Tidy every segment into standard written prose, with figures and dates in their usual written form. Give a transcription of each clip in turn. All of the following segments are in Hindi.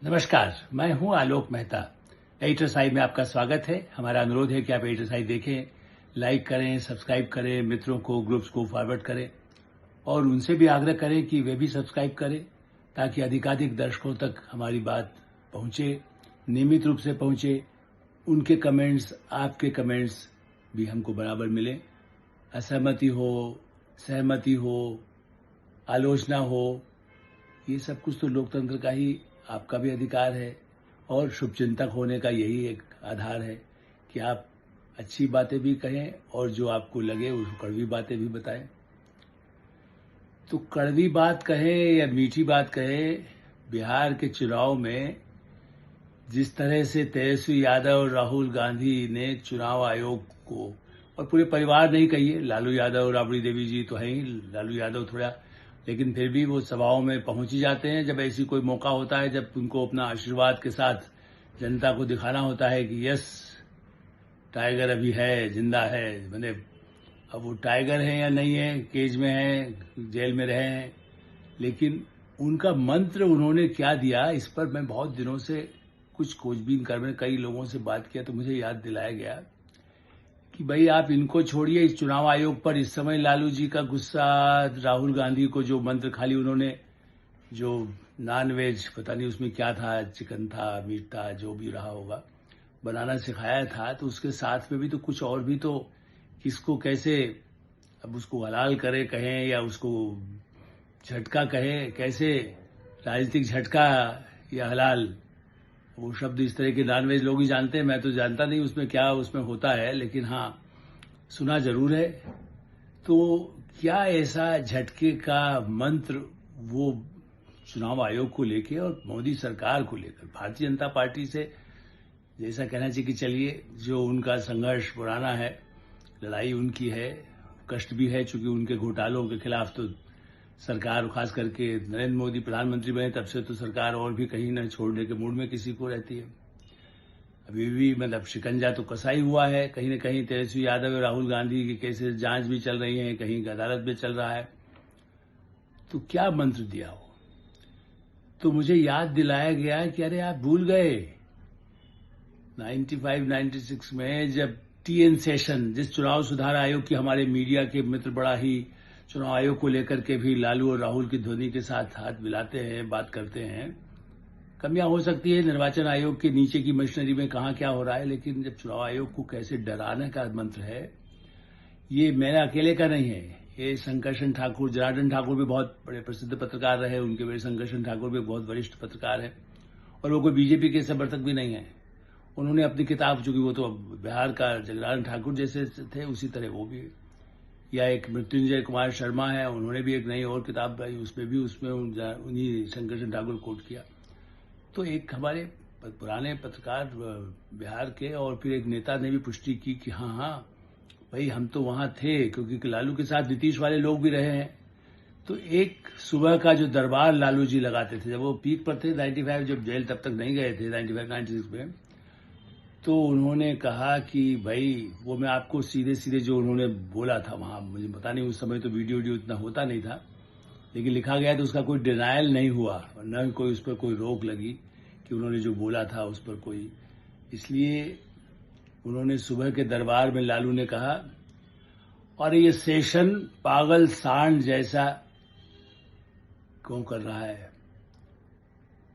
नमस्कार, मैं हूं आलोक मेहता। एडिटर्स आई में आपका स्वागत है। हमारा अनुरोध है कि आप एडिटर्स आई देखें, लाइक करें, सब्सक्राइब करें, मित्रों को, ग्रुप्स को फॉरवर्ड करें और उनसे भी आग्रह करें कि वे भी सब्सक्राइब करें ताकि अधिकाधिक दर्शकों तक हमारी बात पहुंचे, नियमित रूप से पहुंचे। उनके कमेंट्स, आपके कमेंट्स भी हमको बराबर मिले। असहमति हो, सहमति हो, आलोचना हो, ये सब कुछ तो लोकतंत्र का ही, आपका भी अधिकार है और शुभचिंतक होने का यही एक आधार है कि आप अच्छी बातें भी कहें और जो आपको लगे उस कड़वी बातें भी बताएं। तो कड़वी बात कहें या मीठी बात कहें, बिहार के चुनाव में जिस तरह से तेजस्वी यादव और राहुल गांधी ने चुनाव आयोग को, और पूरे परिवार नहीं कहिए, लालू यादव, राबड़ी देवी जी तो है ही, लालू यादव थोड़ा, लेकिन फिर भी वो सभाओं में पहुंच ही जाते हैं जब ऐसी कोई मौका होता है, जब उनको अपना आशीर्वाद के साथ जनता को दिखाना होता है कि यस, टाइगर अभी है, जिंदा है। मैंने अब वो टाइगर है या नहीं है, केज में है, जेल में रहे हैं, लेकिन उनका मंत्र उन्होंने क्या दिया, इस पर मैं बहुत दिनों से कुछ खोजबीन कर, मैंने कई लोगों से बात किया तो मुझे याद दिलाया गया कि भाई आप इनको छोड़िए, इस चुनाव आयोग पर इस समय लालू जी का गुस्सा, राहुल गांधी को जो मंत्र खाली उन्होंने, जो नॉन वेज, पता नहीं उसमें क्या था, चिकन था, मीट था, जो भी रहा होगा, बनाना सिखाया था, तो उसके साथ में भी तो कुछ और भी तो, किसको कैसे, अब उसको हलाल करे कहें या उसको झटका कहें, कैसे राजनीतिक झटका या हलाल, वो शब्द इस तरह के नॉनवेज लोग ही जानते हैं, मैं तो जानता नहीं उसमें क्या उसमें होता है, लेकिन हाँ सुना जरूर है। तो क्या ऐसा झटके का मंत्र वो चुनाव आयोग को लेके और मोदी सरकार को लेकर, भारतीय जनता पार्टी से जैसा कहना चाहिए कि चलिए, जो उनका संघर्ष पुराना है, लड़ाई उनकी है, कष्ट भी है, चूंकि उनके घोटालों के खिलाफ तो सरकार, खास करके नरेंद्र मोदी प्रधानमंत्री बने तब से तो सरकार और भी कहीं न छोड़ने के मूड में किसी को रहती है। अभी भी मतलब शिकंजा तो कसा ही हुआ है, कहीं न कहीं तेजस्वी यादव और राहुल गांधी के केसेस जांच भी चल रही है, कहीं अदालत में चल रहा है। तो क्या मंत्र दिया हो, तो मुझे याद दिलाया गया कि अरे आप भूल गए 95-96 में जब टीएन सेशन, जिस चुनाव सुधार आयोग की हमारे मीडिया के मित्र बड़ा ही चुनाव आयोग को लेकर के भी लालू और राहुल की ध्वनि के साथ हाथ मिलाते हैं, बात करते हैं। कमियां हो सकती है निर्वाचन आयोग के नीचे की मशीनरी में, कहां क्या हो रहा है, लेकिन जब चुनाव आयोग को कैसे डराने का मंत्र है, ये मेरा अकेले का नहीं है, ये शंकरशन ठाकुर, जनार्दन ठाकुर भी बहुत बड़े प्रसिद्ध पत्रकार रहे, उनके बेटे शंकरशन ठाकुर भी बहुत वरिष्ठ पत्रकार है और वो कोई बीजेपी के समर्थक भी नहीं है। उन्होंने अपनी किताब, चूंकि वो तो बिहार का जगनारायण ठाकुर जैसे थे, उसी तरह वो भी, या एक मृत्युंजय कुमार शर्मा है, उन्होंने भी एक नई और किताब बनाई, उसमें उन्हीं शंकरशन ठाकुर कोट किया। तो एक हमारे पुराने पत्रकार बिहार के और फिर एक नेता ने भी पुष्टि की कि हाँ हाँ भाई हम तो वहां थे, क्योंकि लालू के साथ नीतीश वाले लोग भी रहे हैं। तो एक सुबह का जो दरबार लालू जी लगाते थे, जब वो पीक पर थे 95, जब जेल तब तक नहीं गए थे 95-96 में, तो उन्होंने कहा कि भाई, वो मैं आपको सीधे सीधे जो उन्होंने बोला था वहां, मुझे पता नहीं, उस समय तो वीडियो इतना होता नहीं था, लेकिन लिखा गया तो उसका कोई डिनायल नहीं हुआ, न कोई उस पर कोई रोक लगी कि उन्होंने जो बोला था उस पर कोई। इसलिए उन्होंने सुबह के दरबार में लालू ने कहा, और ये सेशन पागल सांड जैसा क्यों कर रहा है,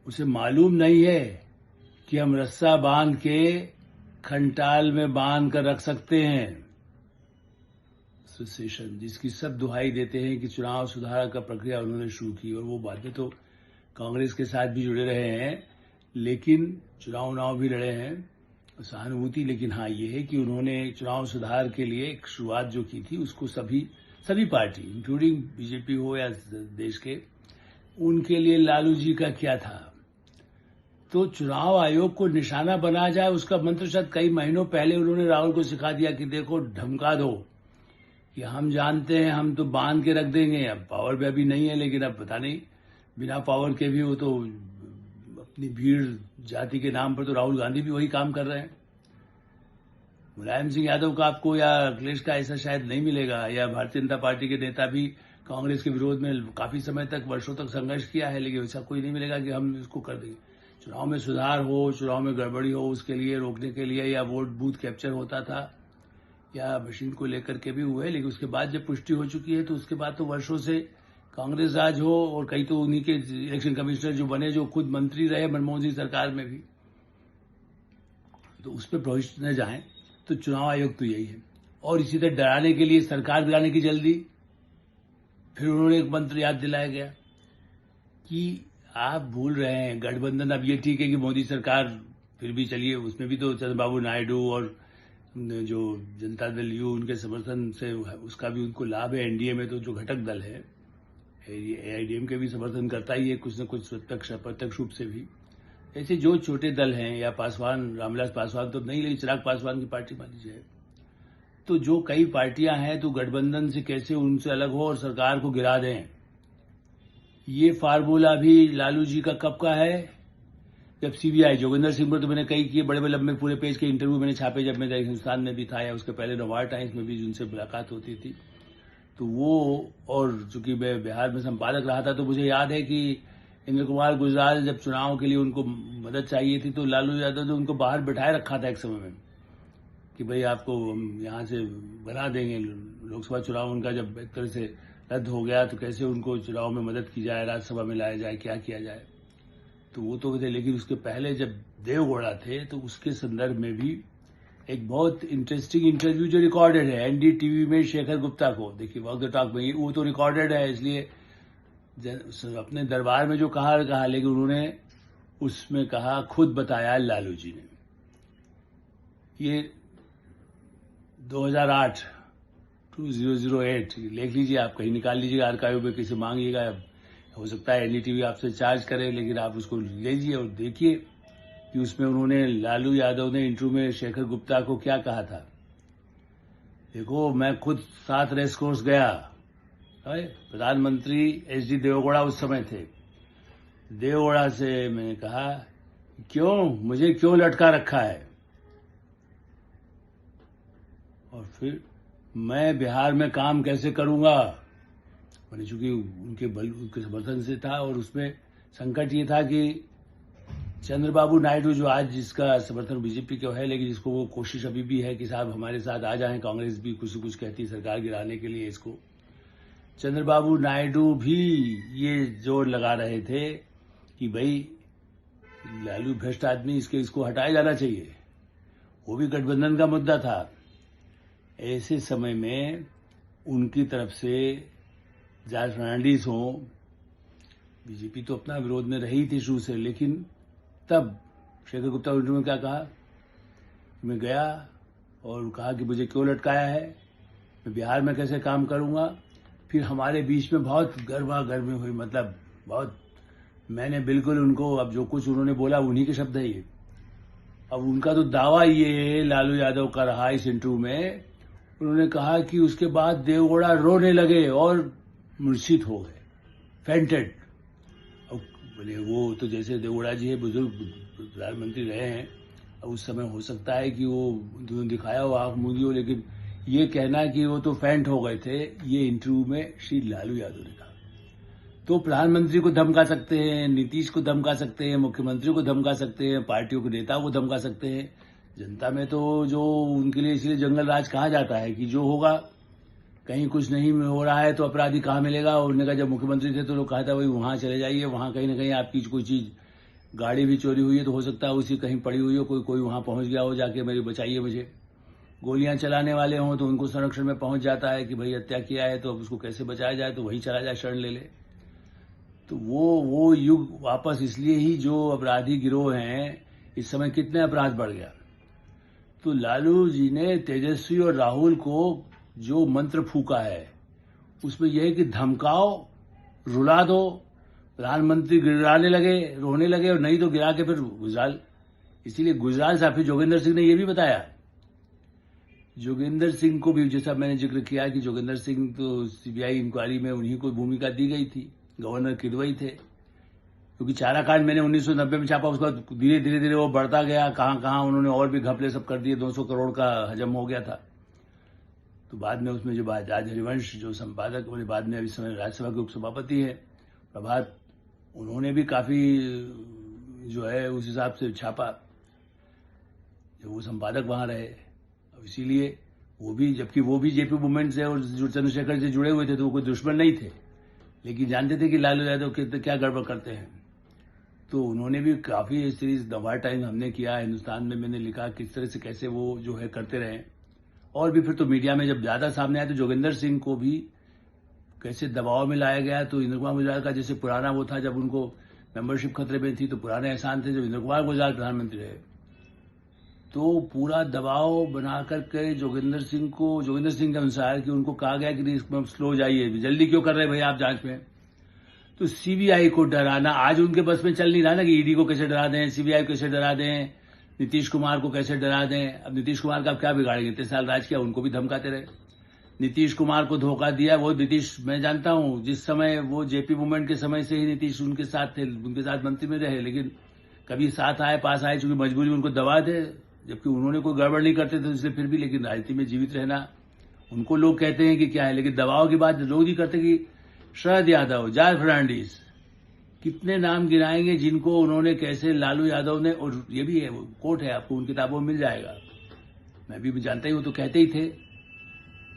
उसे मालूम नहीं है कि हम रस्सा बांध के खंटाल में बांध कर रख सकते हैं। सेशन जिसकी सब दुहाई देते हैं कि चुनाव सुधार का प्रक्रिया उन्होंने शुरू की, और वो बातें तो कांग्रेस के साथ भी जुड़े रहे हैं, लेकिन चुनाव भी लड़े हैं, सहानुभूति। लेकिन हाँ, ये है कि उन्होंने चुनाव सुधार के लिए एक शुरुआत जो की थी, उसको सभी पार्टी, इंक्लूडिंग बीजेपी हो या देश के, उनके लिए लालू जी का क्या था। तो चुनाव आयोग को निशाना बना जाए, उसका मंत्र शायद कई महीनों पहले उन्होंने राहुल को सिखा दिया कि देखो, धमका दो कि हम जानते हैं, हम तो बांध के रख देंगे। अब पावर भी अभी नहीं है, लेकिन अब पता नहीं, बिना पावर के भी वो तो अपनी भीड़ जाति के नाम पर तो राहुल गांधी भी वही काम कर रहे हैं। मुलायम सिंह यादव का आपको या अखिलेश का ऐसा शायद नहीं मिलेगा, या भारतीय जनता पार्टी के नेता भी कांग्रेस के विरोध में काफी समय तक, वर्षों तक संघर्ष किया है, लेकिन ऐसा कोई नहीं मिलेगा कि हम इसको कर देंगे। चुनाव में सुधार हो, चुनाव में गड़बड़ी हो, उसके लिए रोकने के लिए या वोट बूथ कैप्चर होता था या मशीन को लेकर के भी हुए, लेकिन उसके बाद जब पुष्टि हो चुकी है तो उसके बाद तो वर्षों से कांग्रेस राज हो, और कई तो उन्हीं के इलेक्शन कमिश्नर जो बने, जो खुद मंत्री रहे मनमोहन सिंह सरकार में भी, तो उस पर भविष्य न जाए। तो चुनाव आयोग तो यही है। और इसी तरह डराने के लिए, सरकार गिराने की जल्दी, फिर उन्होंने एक मंत्र याद दिलाया गया कि आप भूल रहे हैं गठबंधन। अब ये ठीक है कि मोदी सरकार फिर भी चलिए, उसमें भी तो चंद्रबाबू नायडू और जो जनता दल यू उनके समर्थन से उसका भी उनको लाभ है। एनडीए में तो जो घटक दल है एआईडीएम के भी समर्थन करता ही है कुछ न कुछ, प्रत्यक्ष अप्रत्यक्ष रूप से भी। ऐसे जो छोटे दल हैं, या पासवान, रामविलास पासवान तो नहीं, लेकिन चिराग पासवान की पार्टी मान लीजिए, तो जो कई पार्टियां हैं, तो गठबंधन से कैसे उनसे अलग हो और सरकार को गिरा दें। ये फार्मूला भी लालू जी का कब का है, जब सीबीआई, जोगिंदर सिंह पर तो मैंने कई किए बड़े लंबे पूरे पेज के इंटरव्यू मैंने छापे, जब मैं हिंदुस्तान में भी था या उसके पहले नवार टाइम्स में भी जिनसे मुलाकात होती थी। तो वो, और चूंकि मैं बिहार में संपादक रहा था, तो मुझे याद है कि इंद्र कुमार गुजराल जब चुनाव के लिए उनको मदद चाहिए थी, तो लालू यादव ने उनको बाहर बिठाए रखा था एक समय में कि भाई आपको हम यहाँ से बना देंगे। लोकसभा चुनाव उनका जब एक तरह से रद्द हो गया, तो कैसे उनको चुनाव में मदद की जाए, राज्यसभा में लाया जाए, क्या किया जाए, तो वो तो थे। लेकिन उसके पहले जब देवगौड़ा थे, तो उसके संदर्भ में भी एक बहुत इंटरेस्टिंग इंटरव्यू जो रिकॉर्डेड है एनडीटीवी में, शेखर गुप्ता को, देखिए वॉक द टॉक में, वो तो रिकॉर्डेड है, इसलिए अपने दरबार में जो कहा, लेकिन उन्होंने उसमें कहा, खुद बताया लालू जी ने। ये 2008 2008 लिख लीजिए, आप कहीं निकाल लीजिएगा आर्काइव में, किसी मांगिएगा, हो सकता है एनडीटीवी आपसे चार्ज करे, लेकिन आप उसको लीजिए और देखिए कि उसमें उन्होंने, लालू यादव ने इंटरव्यू में शेखर गुप्ता को क्या कहा था। देखो, मैं खुद 7 रेस कोर्स गया, प्रधानमंत्री एचडी देवगौड़ा उस समय थे। देवगौड़ा से मैंने कहा, मुझे क्यों लटका रखा है, और फिर मैं बिहार में काम कैसे करूंगा। मैंने चूंकि उनके समर्थन से था, और उसमें संकट ये था कि चंद्रबाबू नायडू, जो आज जिसका समर्थन बीजेपी का है, लेकिन जिसको वो कोशिश अभी भी है कि साहब हमारे साथ आ जाएं, कांग्रेस भी कुछ कुछ कहती है सरकार गिराने के लिए इसको, चंद्रबाबू नायडू भी ये जोर लगा रहे थे कि भाई लालू भ्रष्ट आदमी, इसको हटाया जाना चाहिए। वो भी गठबंधन का मुद्दा था। ऐसे समय में उनकी तरफ से जॉर्ज फर्नांडिस हो, बीजेपी तो अपना विरोध में रही थी शुरू से, लेकिन तब शेखर गुप्ता ने क्या कहा, मैं गया और कहा कि मुझे क्यों लटकाया है, मैं बिहार में कैसे काम करूंगा। फिर हमारे बीच में बहुत गर्मी हुई, मतलब बहुत, मैंने बिल्कुल उनको, अब जो कुछ उन्होंने बोला उन्हीं के शब्द है ये। अब उनका तो दावा ये लालू यादव का रहा इस इंटरव्यू में, उन्होंने कहा कि उसके बाद देवगौड़ा रोने लगे और मूर्छित हो गए, फेंटेड। अब बोले वो तो जैसे देवगौड़ा जी है, बुजुर्ग प्रधानमंत्री रहे हैं, अब उस समय हो सकता है कि वो दिखाया हो, आंख मूंदी हो, लेकिन ये कहना कि वो तो फेंट हो गए थे, ये इंटरव्यू में श्री लालू यादव ने कहा। तो प्रधानमंत्री को धमका सकते हैं, नीतीश को धमका सकते हैं, मुख्यमंत्री को धमका सकते हैं, पार्टियों के नेताओं को धमका सकते हैं, जनता में तो जो उनके लिए, इसलिए जंगल राज कहा जाता है कि जो होगा, कहीं कुछ नहीं हो रहा है तो अपराधी कहाँ मिलेगा। उन्होंने कहा जब मुख्यमंत्री थे तो लोग कहा था भाई वहां चले जाइए, वहां कहीं ना कहीं आपकी कोई चीज, गाड़ी भी चोरी हुई है तो हो सकता है उसी कहीं पड़ी हुई हो, कोई वहां पहुंच गया हो, जाके मेरी बचाइए मुझे। गोलियां चलाने वाले हों तो उनको संरक्षण में पहुंच जाता है कि भाई हत्या किया है तो अब उसको कैसे बचाया जाए, तो वहीं चला जाए, शरण ले ले। तो वो युग वापस, इसलिए ही जो अपराधी गिरोह हैं इस समय, कितने अपराध बढ़ गया। तो लालू जी ने तेजस्वी और राहुल को जो मंत्र फूका है उसमें यह है कि धमकाओ, रुला दो, प्रधानमंत्री गिराने लगे, रोने लगे, और नहीं तो गिरा के फिर गुजराल। इसीलिए गुजराल साहब, फिर जोगिंदर सिंह ने यह भी बताया, जोगिंदर सिंह को भी, जैसा मैंने जिक्र किया कि जोगिंदर सिंह तो सीबीआई इंक्वायरी में उन्हीं को भूमिका दी गई थी, गवर्नर किदवई थे, क्योंकि चारा कांड मैंने 1990 में छापा, उसका धीरे धीरे वो बढ़ता गया, कहां उन्होंने और भी घपले सब कर दिए, 200 करोड़ का हजम हो गया था। तो बाद में उसमें जो आज हरिवंश जो संपादक, बोले बाद में अभी समय राज्यसभा के उपसभापति है प्रभात, उन्होंने भी काफी जो है उस हिसाब से छापा, जब वो संपादक वहां रहे। अब इसीलिए वो भी, जबकि वो भी जेपी मूवमेंट से और चंद्रशेखर से जुड़े हुए थे, तो वो कोई दुश्मन नहीं थे, लेकिन जानते थे कि लालू यादव क्या गड़बड़ करते हैं। तो उन्होंने भी काफी सीरीज दवा टाइम हमने किया हिंदुस्तान में, मैंने लिखा किस तरह से कैसे वो जो है करते रहे। और भी फिर तो मीडिया में जब ज्यादा सामने आया तो जोगिंदर सिंह को भी कैसे दबाव में लाया गया। तो इंद्र कुमार गुजराल का जैसे पुराना वो था, जब उनको मेंबरशिप खतरे में थी तो पुराने एहसान थे, जब इंद्र कुमार गुजराल प्रधानमंत्री रहे तो पूरा दबाव बना करके जोगिंदर सिंह के अनुसार कि उनको कहा गया कि स्लो जाइए, जल्दी क्यों कर रहे भाई आप जांच में। तो सीबीआई को डराना आज उनके बस में चल नहीं रहा ना, कि ईडी को कैसे डरा दें, सीबीआई को कैसे डरा दें, नीतीश कुमार को कैसे डरा दें। अब नीतीश कुमार का अब क्या बिगाड़ेंगे, इतने साल राज किया, उनको भी धमकाते रहे। नीतीश कुमार को धोखा दिया, वो नीतीश मैं जानता हूं, जिस समय वो जेपी मूवमेंट के समय से ही नीतीश उनके साथ थे, उनके साथ मंत्री में रहे, लेकिन कभी साथ आए पास आए, चूंकि मजबूरी में उनको दबा दे, जबकि उन्होंने कोई गड़बड़ नहीं करते थे इसलिए फिर भी। लेकिन राजनीति में जीवित रहना उनको लोग कहते हैं कि क्या है, लेकिन दबाव की बात लोग नहीं करते। कि शरद यादव, जॉर्ज फर्नांडिस, कितने नाम गिनाएंगे जिनको उन्होंने कैसे लालू यादव ने, और ये भी है कोट है आपको उन किताबों में मिल जाएगा, मैं भी जानता ही, वो तो कहते ही थे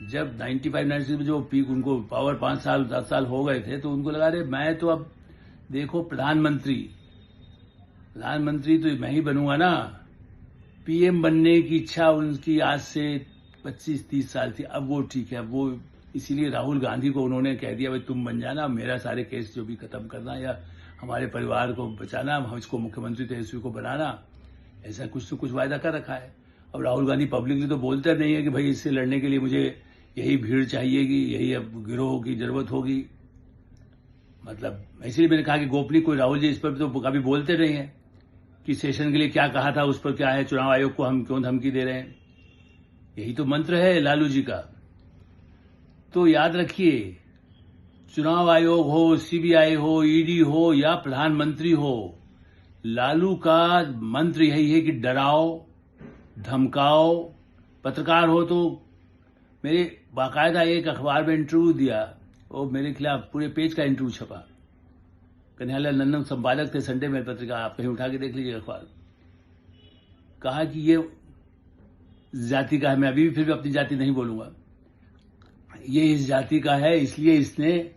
जब 95-96 में जो पीक उनको पावर 5 साल 10 साल हो गए थे, तो उनको लगा रहे मैं तो अब देखो प्रधानमंत्री तो मैं ही बनूंगा ना। पीएम बनने की इच्छा उनकी आज से 25-30 साल थी, अब वो ठीक है, अब वो इसीलिए राहुल गांधी को उन्होंने कह दिया भाई तुम बन जाना, मेरा सारे केस जो भी खत्म करना या हमारे परिवार को बचाना, हम इसको मुख्यमंत्री तेजस्वी को बनाना, ऐसा कुछ तो कुछ वायदा कर रखा है। अब राहुल गांधी पब्लिकली तो बोलते नहीं है कि भाई इससे लड़ने के लिए मुझे यही भीड़ चाहिएगी, यही अब गिरोह की जरूरत होगी। मतलब इसलिए मैंने कहा कि गोपनीय कोई राहुल जी इस पर तो कभी बोलते नहीं है कि सेशन के लिए क्या कहा था, उस पर क्या है, चुनाव आयोग को हम क्यों धमकी दे रहे हैं। यही तो मंत्र है लालू जी का। तो याद रखिए, चुनाव आयोग हो, सीबीआई हो, ईडी हो या प्रधानमंत्री हो, लालू का मंत्र यही है कि डराओ, धमकाओ। पत्रकार हो तो मेरे बाकायदा एक अखबार में इंटरव्यू दिया, और मेरे खिलाफ पूरे पेज का इंटरव्यू छपा। कन्हैयालाल नंदन संपादक थे संडे मेल पत्रिका, आप कहीं उठा के देख लीजिए अखबार। कहा कि ये जाति का है, मैं अभी भी फिर भी अपनी जाति नहीं बोलूंगा, ये इस जाति का है इसलिए इसने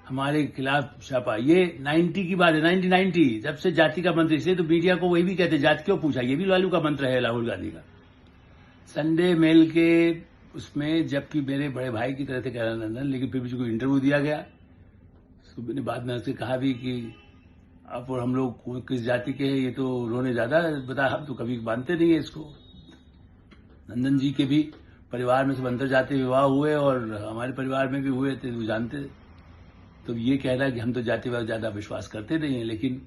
हमारे खिलाफ छापा। ये 90 की बात है, 1990, जब से जाति का मंत्र, इसलिए तो मीडिया को वही भी कहते जाति क्यों पूछा, ये भी लालू का मंत्र है राहुल गांधी का। संडे मेल के उसमें, जबकि मेरे बड़े भाई की तरह थे कन्हैयालाल नंदन, लेकिन फिर भी जो इंटरव्यू दिया गया तो मैंने बाद में उससे कहा भी कि आप और हम लोग किस जाति के हैं, ये तो उन्होंने ज्यादा बताया, हम तो कभी मानते नहीं है इसको। नंदन जी के भी परिवार में सब अंतर जातीय विवाह हुए और हमारे परिवार में भी हुए थे, वो जानते। तो ये कह रहा है कि हम तो जातिवाद ज्यादा विश्वास करते नहीं है, लेकिन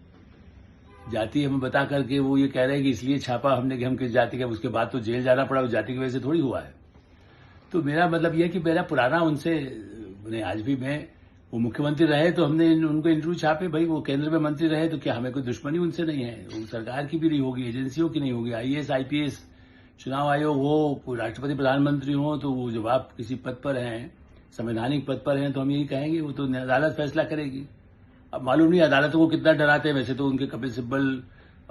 जाति हमें बता करके वो ये कह रहे हैं कि इसलिए छापा हमने कि हम किस जाति के, उसके बाद तो जेल जाना पड़ा, उस जाति की वजह से थोड़ी हुआ है। तो मेरा मतलब यह कि मेरा पुराना उनसे, आज भी मैं, वो मुख्यमंत्री रहे तो हमने उनको इंटरव्यू छापे, भाई वो केंद्र में मंत्री रहे तो क्या हमें कोई दुश्मनी उनसे नहीं है, वो सरकार की भी नहीं होगी, एजेंसियों की नहीं होगी, आईएएस आईपीएस, चुनाव आयोग हो, कोई राष्ट्रपति प्रधानमंत्री हो, तो वो जब आप किसी पद पर हैं, संवैधानिक पद पर हैं, तो हम यही कहेंगे, वो तो अदालत फैसला करेगी। अब मालूम नहीं अदालतों को कितना डराते हैं, वैसे तो उनके कपिल सिब्बल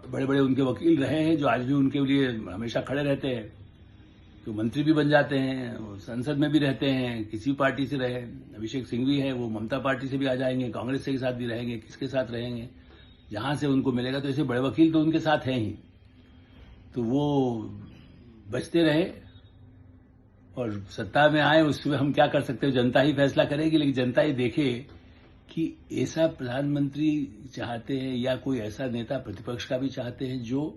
बड़े बड़े उनके वकील रहे हैं जो आज भी उनके लिए हमेशा खड़े रहते हैं, तो मंत्री भी बन जाते हैं, संसद में भी रहते हैं, किसी पार्टी से रहे। अभिषेक सिंघवी है, वो ममता पार्टी से भी आ जाएंगे, कांग्रेस के साथ भी रहेंगे, किसके साथ रहेंगे, जहां से उनको मिलेगा। तो ऐसे बड़े वकील तो उनके साथ हैं ही, तो वो बचते रहे और सत्ता में आए, उसमें हम क्या कर सकते हैं, जनता ही फैसला करेगी। लेकिन जनता ये देखे कि ऐसा प्रधानमंत्री चाहते हैं या कोई ऐसा नेता प्रतिपक्ष का भी चाहते हैं जो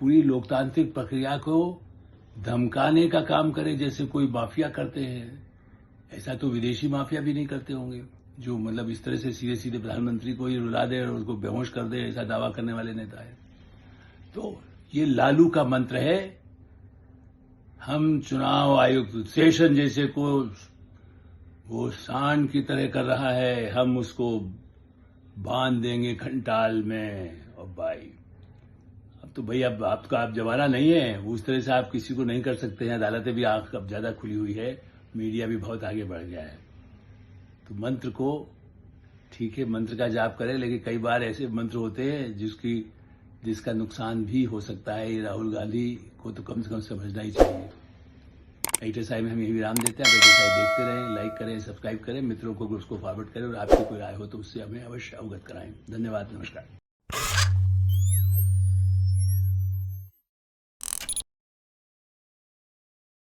पूरी लोकतांत्रिक प्रक्रिया को धमकाने का काम करे, जैसे कोई माफिया करते हैं। ऐसा तो विदेशी माफिया भी नहीं करते होंगे, जो मतलब इस तरह से सीधे सीधे प्रधानमंत्री को ही रुला दे और उसको बेहोश कर दे, ऐसा दावा करने वाले नेता है। तो ये लालू का मंत्र है। हम चुनाव आयुक्त सेशन जैसे को वो सांड की तरह कर रहा है, हम उसको बांध देंगे खंटाल में। और भाई अब तो भाई अब आपका आप जमाना नहीं है, उस तरह से आप किसी को नहीं कर सकते हैं। अदालतें भी आंख अब ज्यादा खुली हुई है, मीडिया भी बहुत आगे बढ़ गया है। तो मंत्र को ठीक है, मंत्र का जाप करें, लेकिन कई बार ऐसे मंत्र होते हैं जिसकी जिसका नुकसान भी हो सकता है। ये राहुल गांधी को तो कम से कम समझना ही चाहिए। एडिटर साहब में हम यही विराम देते हैं। एडिटर साहब देखते रहें, लाइक करें, सब्सक्राइब करें, मित्रों को ग्रुप्स को फॉरवर्ड करें और आपकी कोई राय हो तो उससे हमें अवश्य अवगत कराएं। धन्यवाद, नमस्कार।